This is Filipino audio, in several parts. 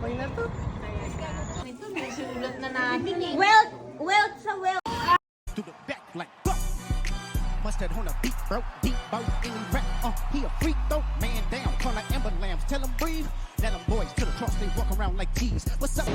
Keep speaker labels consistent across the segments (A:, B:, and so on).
A: Okay na to.
B: Ito, may sulat na natin eh.
A: Welt sa welt.
C: To the back like fuck. Bust that on a beat, bro. Deep boat in the rap. He a freak though. Man down. Call like Amber Lambs. Tell him breathe. Let them boys to the cross. They walk around like G's. What's up?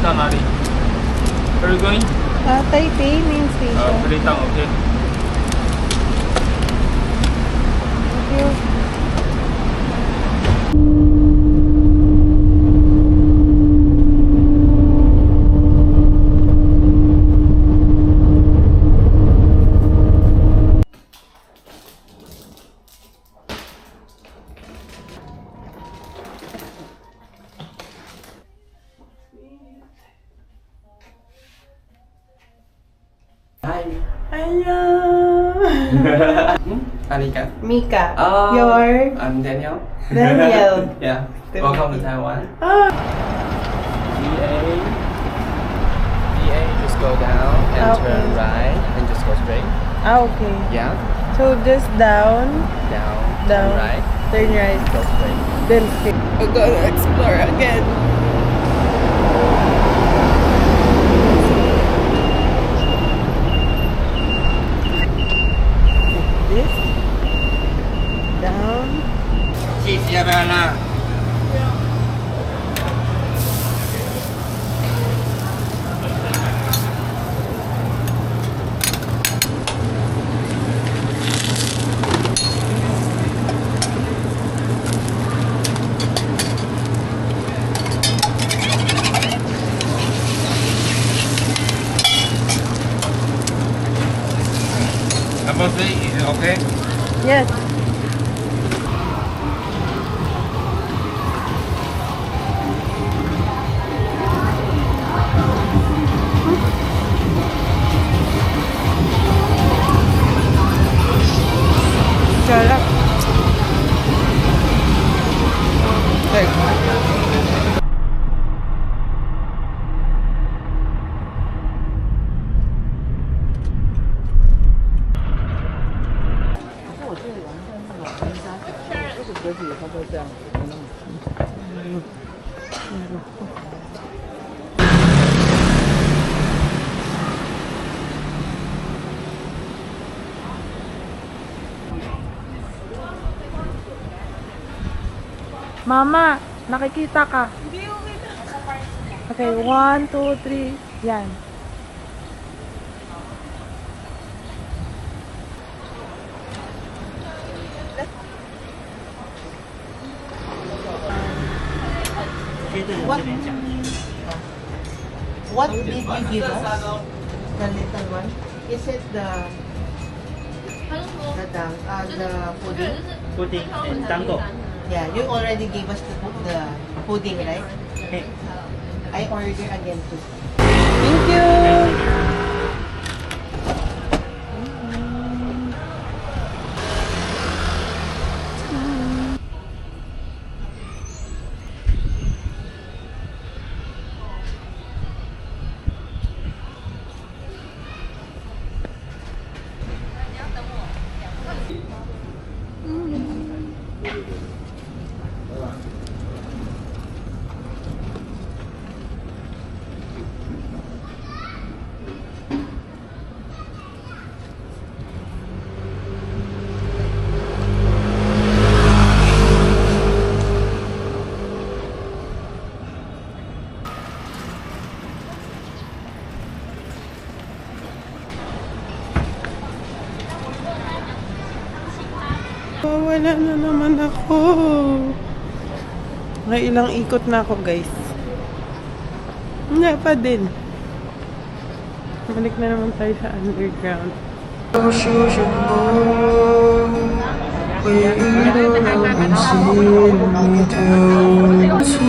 D: Nari. Where are you going?
A: Taipei main station.
D: Balitang, okay.
A: Thank you. Hello.
E: Anika.
A: Mika.
E: Oh,
A: Your
E: I'm Daniel.
A: Daniel.
E: Yeah. Welcome to Taiwan.
A: Ah.
E: DA, just go down and
A: Okay.
E: turn right and just go straight.
A: Okay.
E: Yeah.
A: So just down,
E: Down.
A: down,
E: Turn right.
A: turn right,
E: Go straight.
A: then straight. We're gonna explore again. This down.
D: Number 3, is it okay?
A: Yes. Sarap. Mama, nakikita ka. Okay, 1, 2, 3. Yan.
F: What did you give us? The little one? Is it the pudding?
G: Pudding and tango.
F: Yeah, you already gave us the pudding, right?
G: Okay.
F: I order again too.
A: Thank you. Wala na naman ako. May ilang ikot na ako, guys. Wala pa din. Balik na naman tayo sa underground.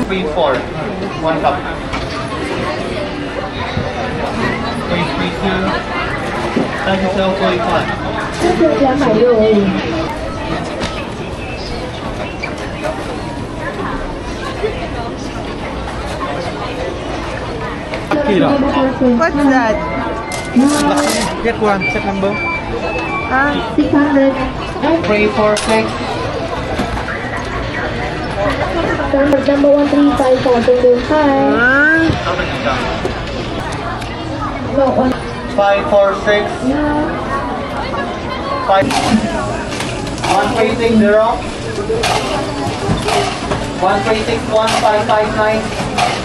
E: Three, four. One cup.
A: What's that?
G: Get one, set number.
A: Ah,
F: 600.
E: 3, 4, 6.
F: Number 135
A: ah.
F: No,
E: 5, 4, 6. 5. 1, 3, 6, 0. 1, 3, 6, 1, 5, 5, 9.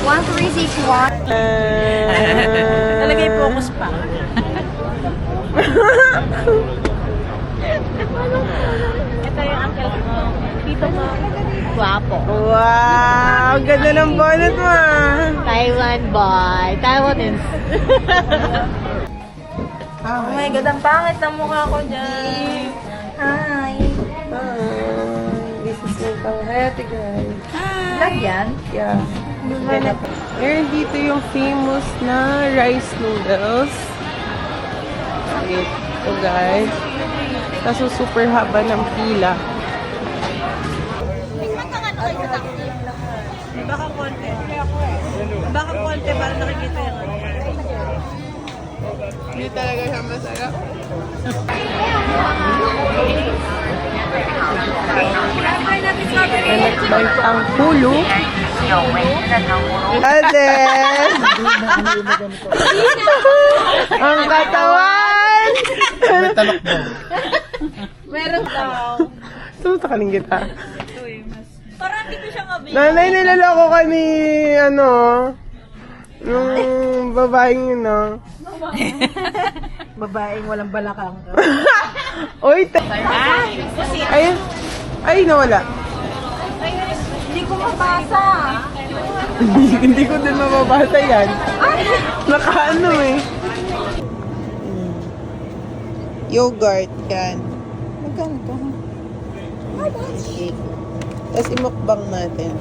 B: 1361. Nalagay focus pa. Ito yung uncle mo. Tito mo. Guwapo.
A: Wow, ganda ng bonnet mo ah.
B: Taiwan boy. Taiwanese. Oh my God, ang pangit ng mukha ko dyan. Hi.
A: This is my panghati, guys.
B: Vlog yan?
A: Yeah. Meron dito yung famous na rice noodles. Ito, guys. Kaso super haba ng pila.
B: Baka konti. Baka konti para nakikita yung ano.
A: Hindi talaga siya masarap. Anak ba ang pulo? Alden! Ang katawan!
B: Meron daw.
A: Sumuta ka ng kita.
B: Parang hindi ko siya mabili.
A: Nanay, nilaloko ka ni, ano, yung babaeng yun, no?
B: Babaeng walang balakang.
A: Uy, ay, ay, nawala.
B: Hindi ko mabasa.
A: Hindi ko din mababasa yan. Nakaano eh. Yogurt, yan. Magkano to? Tapos imukbang natin.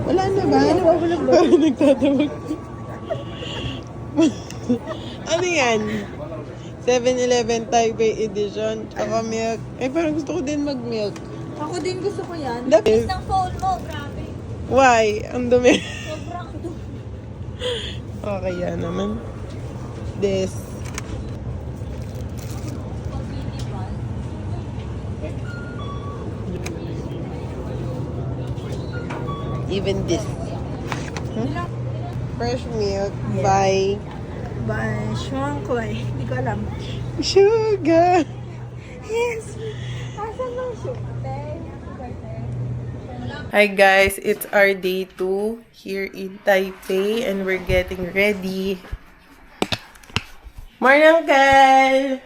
A: Wala na ba? Parang nagtatawag. Ano yan? 7-Eleven Taipei Edition. Tsaka milk. Ay, parang gusto ko din mag-milk.
B: Ako din gusto ko yan.
A: Dahil,
B: Ng phone mo, grabe.
A: why? Ang dumi.
B: Sobrang dumi.
A: Okay, yan naman. This. Even this. Fresh milk by
B: Shuang Kuai. Hindi ko alam.
A: Sugar.
B: Yes. Asan ang sugar?
A: Hi guys, it's our day 2 here in Taipei and we're getting ready. Morning, Uncle!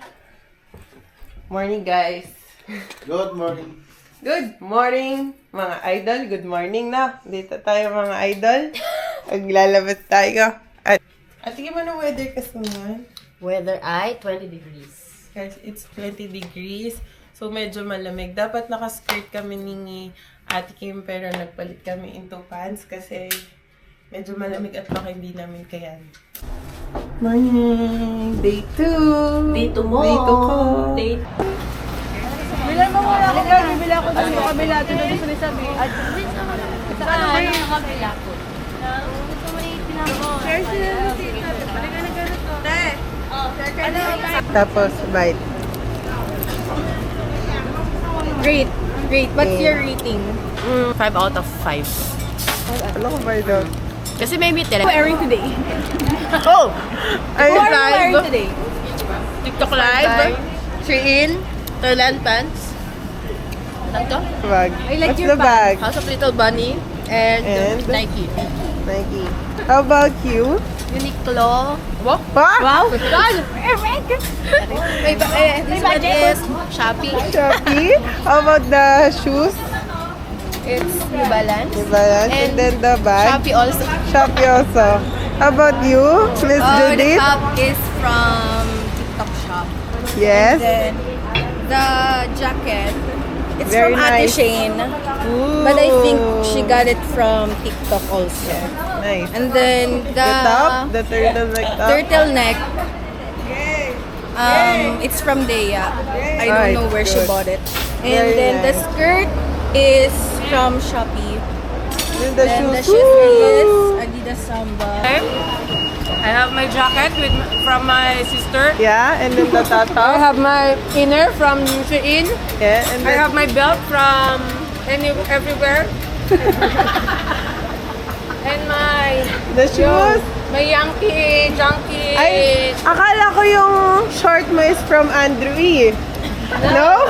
A: Morning, guys.
G: Good morning.
A: Good morning, mga idol. Good morning na. Dito tayo, mga idol. Maglalabas tayo. At tingin mo ng weather kasi ngayon.
B: Weather ay 20 degrees.
A: Guys, it's 20 degrees. So, medyo malamig. Dapat naka-skirt kami ni Ate Kim pero nagpalit kami into pants kasi medyo malamig at baka hindi namin kayan. Morning! Day 2!
B: Day 2 mo.
A: Day 2 ko.
B: Day Bilan mo muna ako dyan. Bibila ako dyan sa kabila. Ito na gusto ni Sabi. At saka ano yung kabila ko? Gusto mo yung pinako. Share sila na dito. Balikan na gano'n to. Te! Ano?
A: Tapos, bite.
B: Great. Great. What's your rating?
H: 5 out of 5.
A: Ano ko ba ito?
H: Kasi maybe
B: Who wearing today?
H: Oh!
A: Ay,
B: Who are you wearing today?
H: TikTok live. 3 in. Thailand pants. Ano to?
A: bag.
B: I like
A: What's
B: your
A: the bag?
H: House of Little Bunny. And,
A: And?
H: Nike.
A: Nike. How about you?
H: Uniqlo. Wow!
A: Wow!
H: God! This one is Shopee.
A: Shopee. How about the shoes?
H: It's New Balance.
A: New Balance. And then the bag.
H: Shopee also.
A: Shopee also. How about you, Miss
H: The
A: Judith?
H: top is from TikTok shop.
A: Yes.
H: Then, the jacket
I: It's
A: Very
I: from Ate
A: nice.
I: Shane.
A: Ooh.
I: But I think she got it from TikTok also.
A: Nice.
I: And then
A: The top, the turtleneck top.
I: turtleneck. It's from Dea. I don't
A: Alright,
I: know where she
A: good.
I: bought it. And
A: Very
I: then the
A: nice.
I: skirt is from Shopee.
A: Then the
I: And the
A: shoes.
I: shoes is Adidas Samba.
B: I have my jacket from my sister.
A: Yeah, and then the
B: I
A: top.
B: have my inner from Shein.
A: Yeah, and
B: I
A: then
B: have my belt from everywhere. And
A: the shoes.
B: my junkie.
A: Ay, akala ko yung short mo is from Andrew E. No?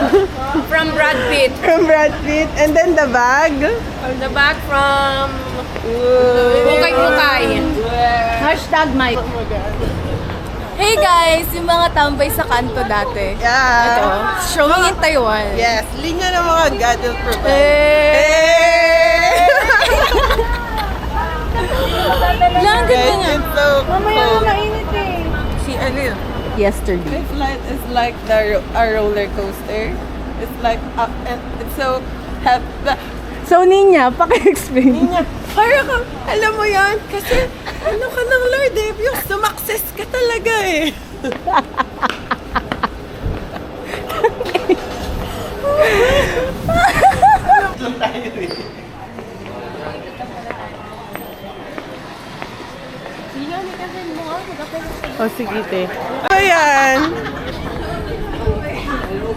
B: From Brad Pitt.
A: From Brad Pitt. And then the bag.
B: The bag from
A: Ooh.
B: Mukay.
I: Hashtag Mike. Hey guys, yung mga tambay sa kanto dati.
A: Yeah.
I: Ito, showing in Taiwan.
A: Yes, linya ng mga gadget provide.
I: Eh! Lang, ganda
A: Guys,
I: nga.
A: it's so cold.
I: mainit eh.
A: Si ano yun?
I: Yesterday.
A: It's like a roller coaster. It's like it's so
I: So, Ninya, paki-explain.
A: Ninya, para kang, alam mo yan, kasi ano ka ng Lord eh, yung sumakses ka talaga eh. O sige te. Ayan.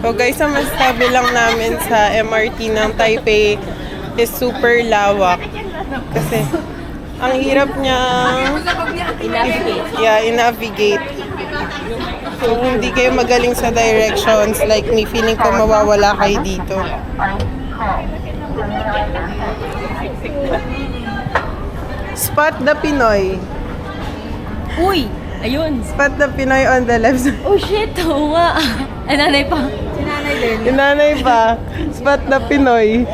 A: So guys, ang masasabi lang namin sa MRT ng Taipei is super lawak. Kasi ang hirap niya i-navigate. So hindi kayo magaling sa directions, like me, feeling ko mawawala kayo dito. Spot the Pinoy.
I: Uy! Ayun!
A: Spot the Pinoy on the left side.
I: Oh shit! Oo nga! Ay, nanay pa. Si nanay din.
A: Yung nanay pa, spot the Pinoy.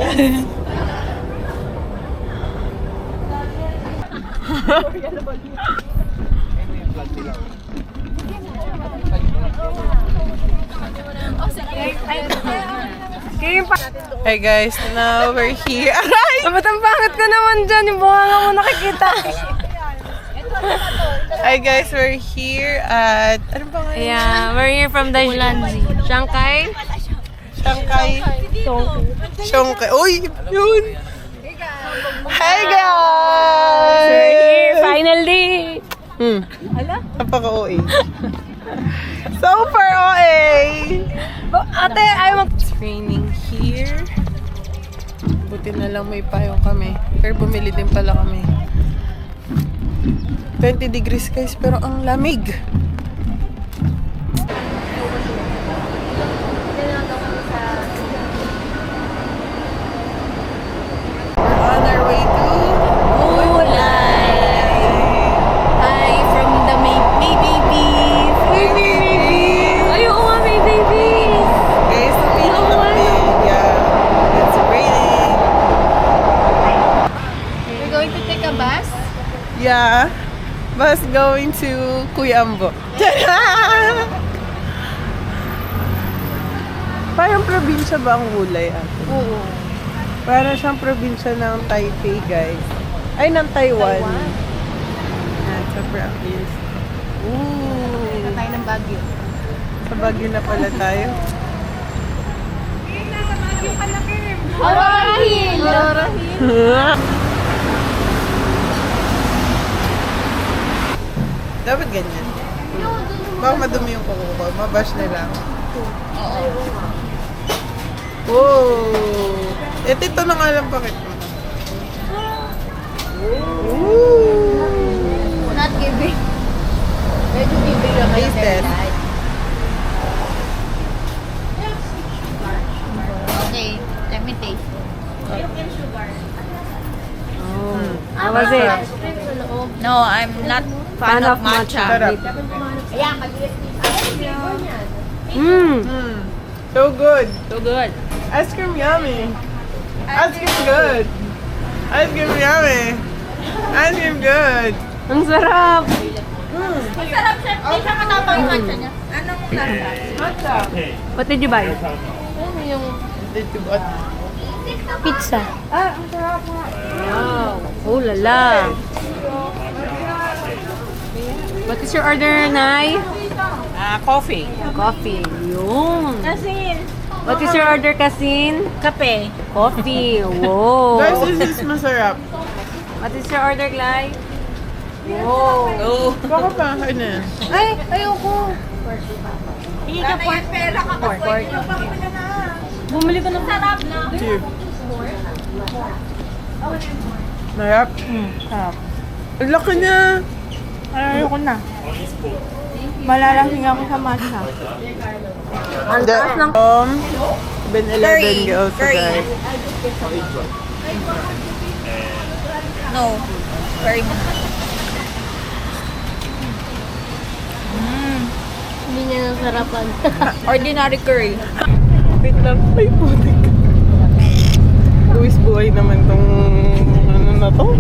A: Hi guys, now we're here. Aray!
B: Ba't ang pangit ko naman dyan? Yung bunganga mo nakikita.
A: Hi guys, we're here at... Ano ba nga yun?
B: Yeah, we're here from the Shanghai.
A: Shanghai. Shanghai. Uy! Yun! Hi guys!
B: We're here finally.
A: Napaka-OA. Super OA!
B: Ate, I want...
A: It's raining here. Buti na lang may payong kami. Pero bumili din pala kami. 20 degrees guys, pero ang lamig. We're on our way to
I: Kulay! Hi from the May Babies! May Babies! Ay, oo nga, May Babies!
A: guys, napiling na kami. Yeah, it's raining.
H: We're going to take a bus.
A: Yeah, bus going to Cuyambo. Parang probinsya ba ang Wulay?
H: Oo.
A: Parang siyang probinsya ng Taipei, guys. Ay, ng Taiwan. Yan, sa province. Ooh.
H: Tayo ng Baguio.
A: Sa Baguio na pala tayo.
H: Aurora Hill! Aurora Hill!
A: Dapat ganyan. Baka madumi yung kuko ko. Mabash nila. Wow! Ito na nga lang bakit mo. Ooh!
H: Not giving. Medyo giving lang kayo.
A: Taste test.
H: Okay, let me taste.
B: How was it?
H: No, I'm not fan of matcha.
A: Sarap.
B: Mmm.
A: So good.
B: So good.
A: Ice cream yummy. Ice cream good. Ice cream yummy. Ice cream good.
B: Ang sarap.
H: Masarap siya. Hindi siya matapang yung matcha niya. Anong lasa?
A: Matcha.
B: What did you buy?
H: Ano yung
A: Dito ba?
I: Pizza.
B: Ah, ang sarap nga.
I: Wow. Oh, lala. What is your order, Nay?
A: Coffee.
I: Coffee. Yun.
B: Kasin.
I: What is your order, Kasin?
B: Kape.
I: Coffee. Wow.
A: Guys, this is masarap.
I: What is your order, Glay? Wow.
A: Oh. Baka pa, ano yan?
B: Ay, ayoko. Hingi ka pork. Pork.
I: Bumili ka ng sarap.
A: Cheers. Sarap?
B: Sarap.
A: Ang laki niya.
B: Ayoko na. Malalasing ako sa matcha.
A: Ang taas ng 7-Eleven also, guys.
B: No. Very good.
I: Hindi niya nasarapan.
B: Ordinary curry.
A: Wait lang, may putik. Luis buhay naman tong ano na to.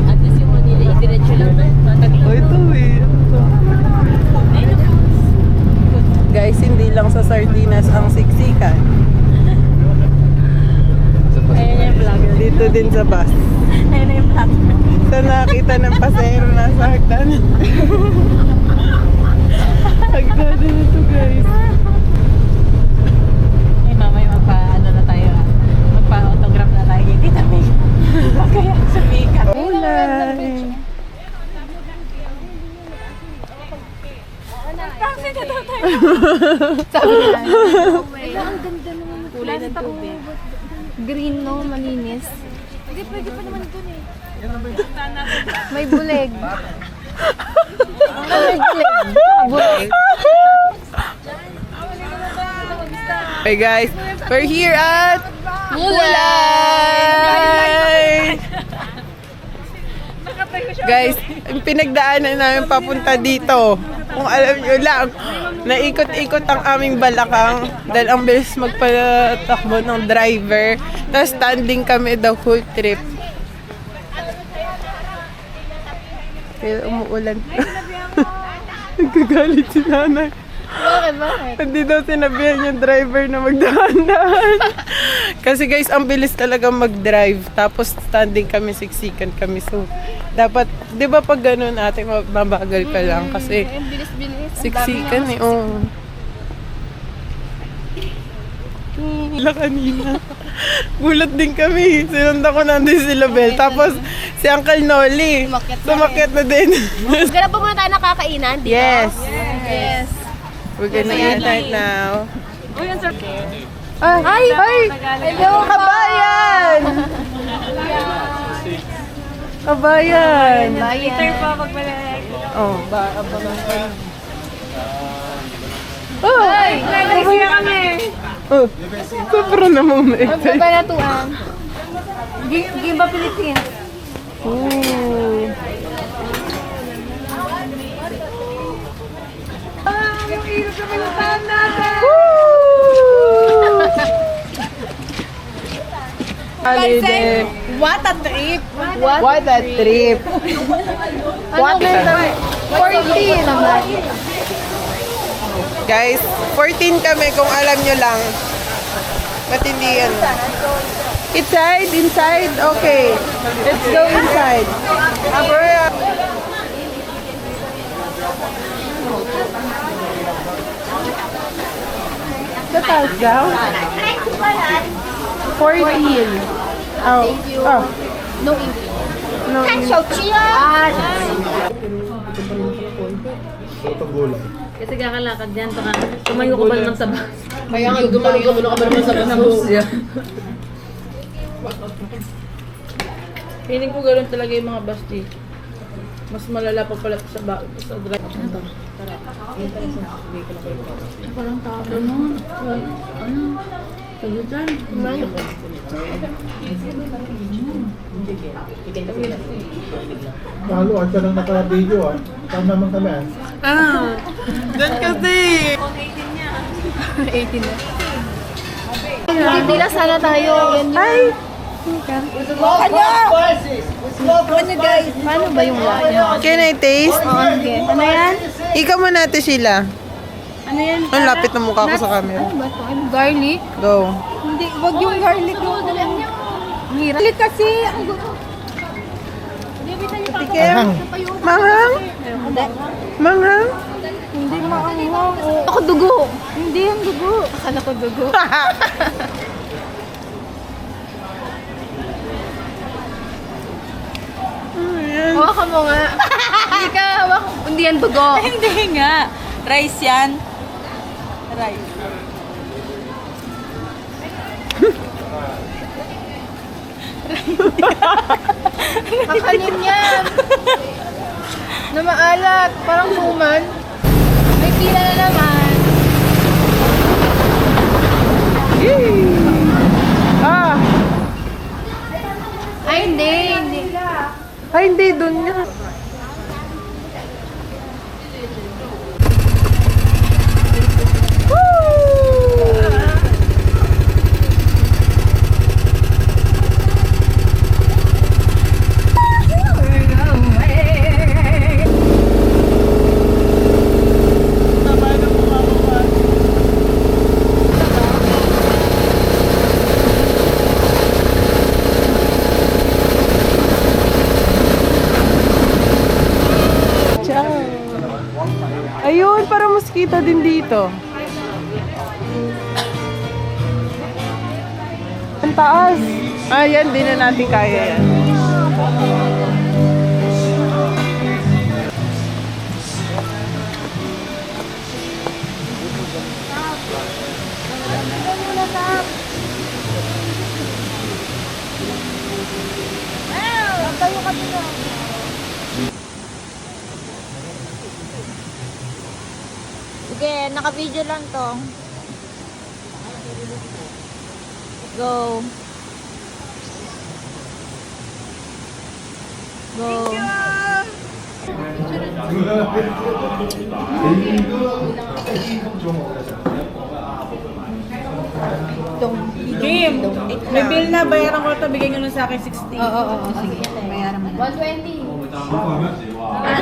I: At least yung Manila, idiretso lang.
A: Oh, ito eh. Ano to? Guys, hindi lang sa sardinas ang siksikan.
I: Ayan yung vlogger.
A: Dito din sa bus.
I: Ayan yung vlogger.
A: Sa nakita ng pasahero na sa hagdanan. Hagdanan na to, guys.
I: Ay, mamay magpa-ano na tayo. Magpa-autograph na tayo. Hindi namin. Kaya sumikat.
A: Ulay.
I: Sabi nila. Ang ganda naman. Kulay ng tubig. Green, no? Malinis. Hindi, pwede pa naman dun eh. May buleg. May buleg. Buleg.
A: Hey guys, we're here at Mulay! Guys, ang pinagdaanan namin papunta dito. Kung alam nyo lang, naikot-ikot ang aming balakang dahil ang bilis magpatakbo ng driver. Tapos standing kami the whole trip. Pero umuulan. Nagkagalit si nanay.
I: Bakit?
A: Hindi daw sinabihan yung driver na magdahan-dahan. Kasi guys, ang bilis talaga mag-drive. Tapos standing kami, siksikan kami. So, dapat, di ba pag ganun ate, mabagal ka lang. Kasi, siksikan eh. Oh. Wala kanina. Gulat din kami. Sinundan ko nandun si Label. Tapos, si Uncle Nolly. Sumakyat na din.
I: Ganap pa muna tayo nakakainan, di ba?
A: Yes.
I: Yes.
A: We're gonna eat right now.
I: Uy, ang sarap.
A: Ay! Hello, kabayan! Kabayan!
I: Later pa pagbalik.
A: Oh, baka pa lang pa.
I: Ay! Nagkaya kami.
A: Oh, sobra namang ma-excite.
I: Magbabalatuan. Gimba Philippines.
A: Ooh.
B: Ang hirap na pinuntahan natin.
A: Holiday.
B: What a trip.
A: What a trip. What a trip.
I: 14.
A: Guys, 14 kami kung alam nyo lang. Ba't hindi yan? Inside? Inside? Okay. Let's go inside. Abra. The tiles down? 14. Oh. Oh.
I: No English.
A: No.
I: Kasi kakalakad dyan, baka tumayo ko ba naman sa bus?
F: Kaya nga, gumano ka ba naman sa bus?
B: Feeling ko gano'n talaga yung mga bus dito. Mas malala pa pala sa drive. Parang tao nun. Ano? Tayo dyan.
G: Lalo, ang lang naka-video ah. Saan naman kami ah?
A: Ah. Diyan kasi.
I: 18 na. Hindi lang sana tayo.
A: Ay!
I: Paano ba yung wine?
A: Can I taste?
I: Okay. Ano yan?
A: Ikaw mo natin sila.
I: Ano yan?
A: Ang lapit ng mukha ko sa camera.
I: Ano ba ito? Garlic?
A: Go.
I: Hindi
H: Hindi, wag yung garlic yung hirap. Garlic kasi.
A: Tikim. Manghang? Manghang?
H: Hindi maanghang. Ako dugo. Hindi yung dugo. Akala ko dugo. Hawakan mo nga. Hindi ka hawak. Hindi yan dugo.
B: Hindi nga. Rice yan. Rice.
H: Kakanin yan. Na maalat. Parang suman. May pila na naman.
A: Ah!
H: Ay, hindi. Hindi.
A: Ay, hindi. Doon nga. Ayun, para mosquito din dito. Ang taas. Ayan, di na natin kaya yan.
H: Sige, naka-video lang to. Go. Go.
B: Kim, may bill na. Bayaran ko ito. Bigyan nyo lang sa akin 60.
H: Oo. Sige. Bayaran mo na. 120.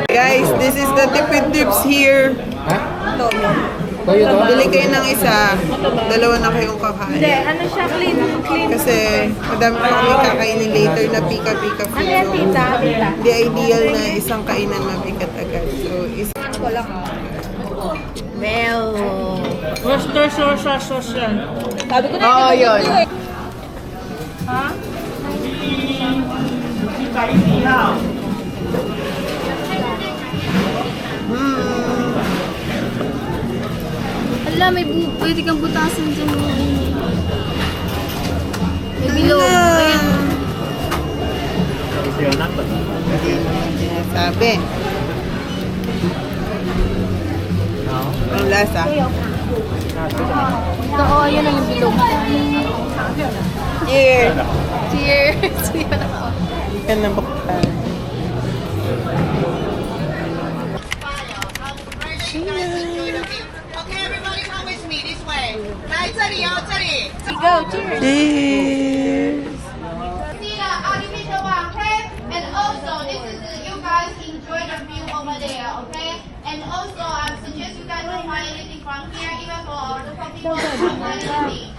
A: Guys, this is the tipid tips here. Bili kayo ng isa, dalawa na kayong kakain.
B: Hindi, ano siya? Clean.
A: Kasi madami pa kami kakainin later na pika-pika food.
B: Ano yan, tita?
A: Hindi ideal na isang kainan mabigat agad. So,
H: Well.
B: Worcestershire sauce yan. Sabi ko na.
A: Oo, yun.
B: Ha?
I: Ala, pwede kang butasan dyan. May bilog. Ayan.
A: Sabi. Ang lasa.
I: Ito, oh, ayan ang bilog.
A: Cheers!
I: Cheers!
A: Yan na buktan.
F: Okay, everybody come with me this way. 来这里哦，这里。
I: Go, cheers!
A: Cheers!
J: And also, this is you guys enjoy the view over there, okay? And also, I suggest you guys don't buy anything from here, even for the coffee shop, don't buy anything.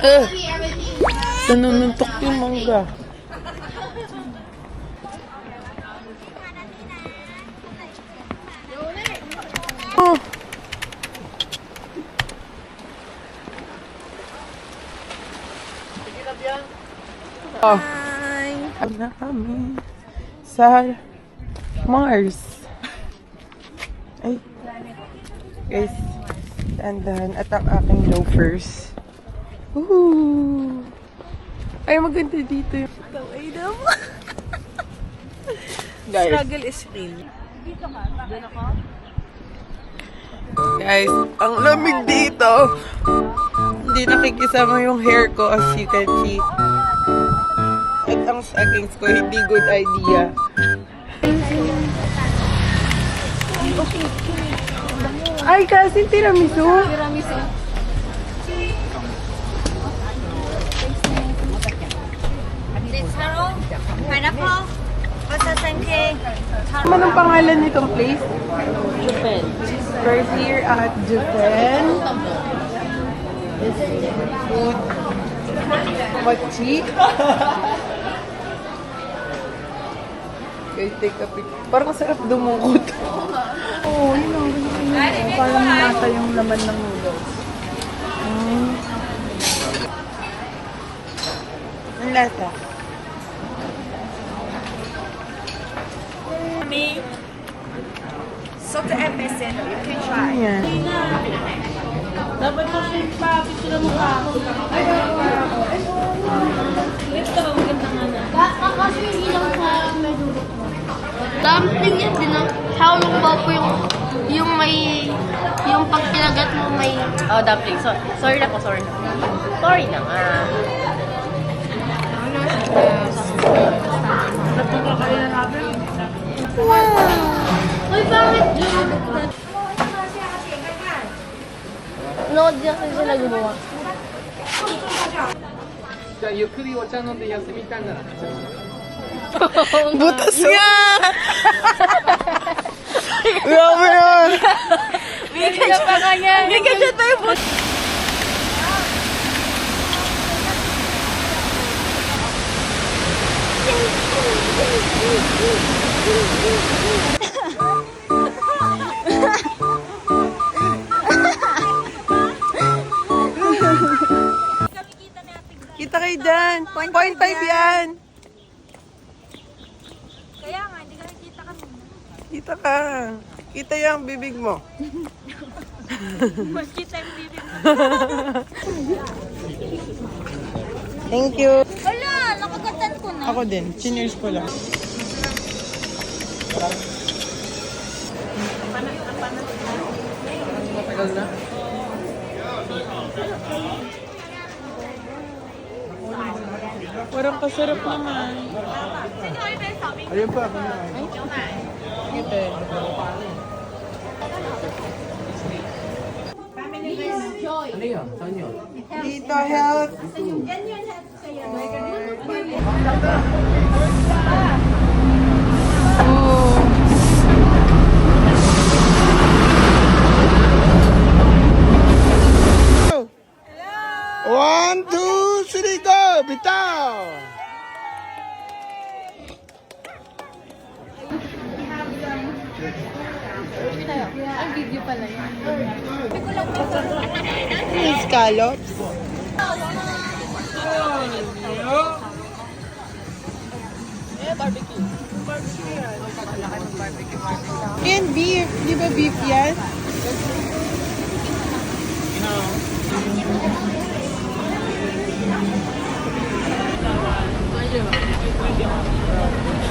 J: Because everything.
A: Nanununtok yung mangga. Oh. Oh. Na kami sa Mars. Ay. Guys, dandan at ang aking loafers. Woohoo! Ay, maganda dito yung kaway naman. Guys.
B: Struggle is real.
A: Guys, ang lamig dito. Hindi nakikisama yung hair ko as you can see. At ang sagings ko, hindi good idea. Ay, kasi tiramisu.
I: Tiramisu.
H: Pineapple.
A: Ano ang pangalan nitong place? Japan. We're here at Japan. Food. Mochi. Okay, take a pic. Parang sarap dumungkot.
B: Oo, yun o. Parang nasa yung laman ng noodles.
A: Ang lasa.
I: Soto episode, you can try.
A: Ayan.
B: Dapat kasi pa, picture mo ka.
I: Kasi hindi lang sa medurok mo. Dumpling yan din ang halong ba po yung may, yung pag kinagat mo may...
B: Oh, dumpling. Sorry na po. Sorry na nga.
I: Uy, bakit yun? No, diyan kasi sila gumawa.
E: じゃあゆっくりお茶飲んで休みたいなら
A: Butas nga! Grabe yun!
B: Bigyan pa kanya.
A: Bigyan siya tayo butas! Kita kayo dyan. 0.5 yan.
I: Kaya nga, hindi ka nakikita kami.
A: Kita ka. Kita yung bibig mo.
I: Mas kita yung bibig mo.
A: Thank you.
I: Wala, nakagatan ko na.
A: Ako din. Cheers ko lang.
E: Matagal na?
A: Parang kasarap naman.
G: Ayun pa, kumain.
E: Ano yun? Saan yun?
A: Dito, health.
G: One, two, three, go! Bitaw!
I: Ang video pala yun.
A: Scallops. Yan, beef. Di ba beef yan?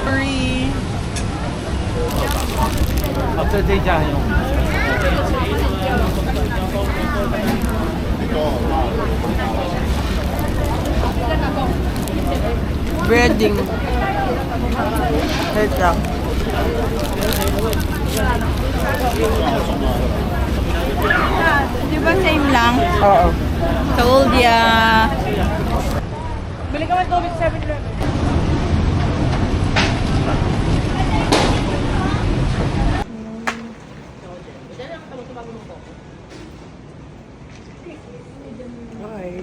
A: Curry.
D: 这一家很有名。
A: Breading. Head lang.
B: Di ba same lang?
A: Oo.
B: Told ya. Bili ka man tubig 7-Eleven.
A: Okay.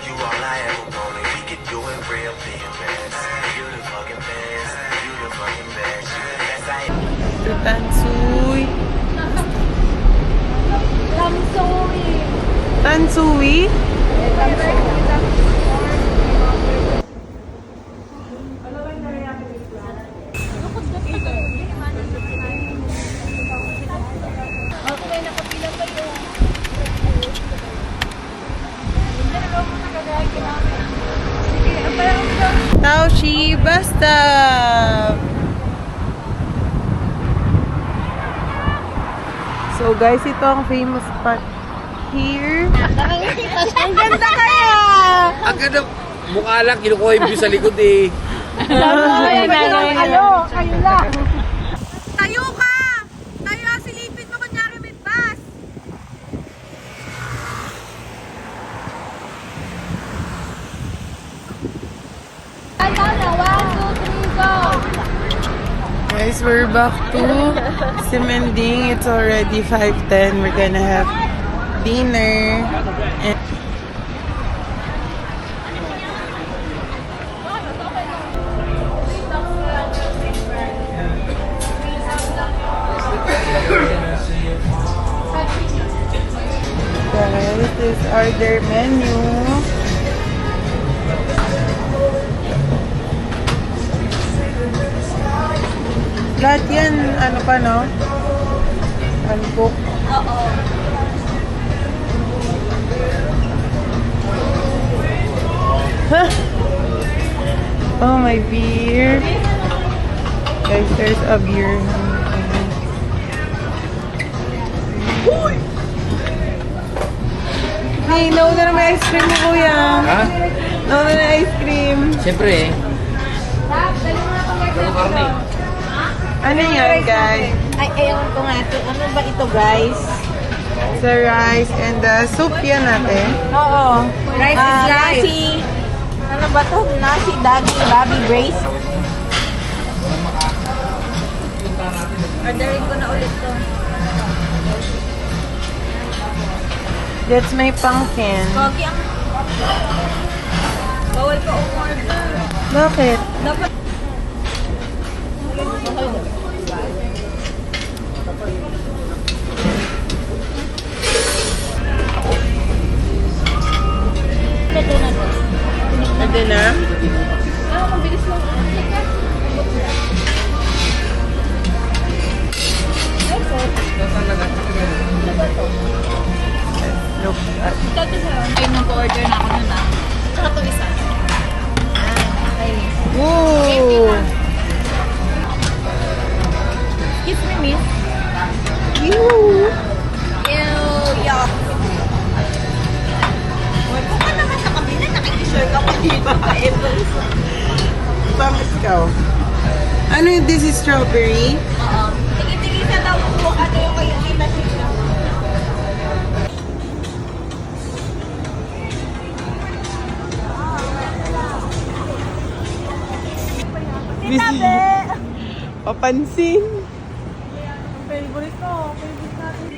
K: You all I ever wanted, we could do it real big and fast. You the fucking best, you the fucking best, you the best I
A: Ito, Tansui. Tansui? Taoshi Basta! So guys, ito ang famous spot here. Ang ganda kaya!
D: Ang ganda. Mukha lang, kinukuha yung view sa likod eh.
B: Kayo lang.
I: Tayo ka! Tayo, silipin mo kunyari may bus! Ay, na, 1, 2, 3, go!
A: Guys, we're back to Simending. It's already 5:10. We're gonna have dinner. And guys, this are their menu. Lahat yan, ano pa no? Uncook.
B: Oo.
A: Huh? Oh, my beer. Guys, there's a beer. Hey, nauna na may ice cream mo, kuya.
D: Ha?
A: Nauna na ice cream.
D: Siyempre eh. Ano karne?
A: Ano yan, guys?
F: Ay, ewan ko nga ito. Ano ba ito, guys?
A: Sa rice and the soup yan natin.
F: Oo.
B: Rice is life.
F: Nasi. Ano ba to? Nasi, dagi, babi brace.
B: Orderin ko na ulit to.
A: That's my pumpkin.
B: Pogi ang... Bawal ka umorder.
A: Bakit?
B: Dapat...
A: Pwede na?
B: Mabilis lang.
A: Look at
B: Ito siya. Ay, nung order na ako nun Tsaka ito isa. Okay.
A: Woo!
B: Kiss me, miss.
A: Ew!
B: Ew, yuck.
F: Kung ka naman sa kabila, nakikishare ka pa dito pa
A: Bakit ikaw? Ano yung this is strawberry?
B: Oo. Tingin-tingin sa daw po ano yung kayo kita siya.
A: Papansin.
B: Favorite ko. Favorite natin.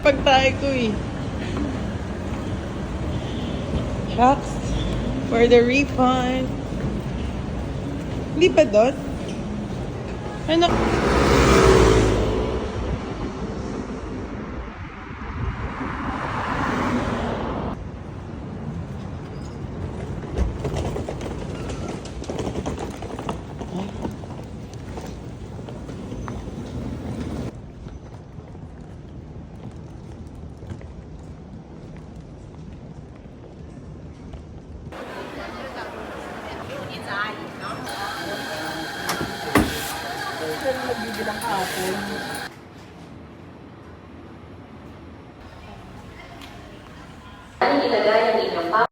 A: Pagtae ko eh. Shucks. For the refund. Hindi pa doon? Ano?
F: Nagbibilang kahapon.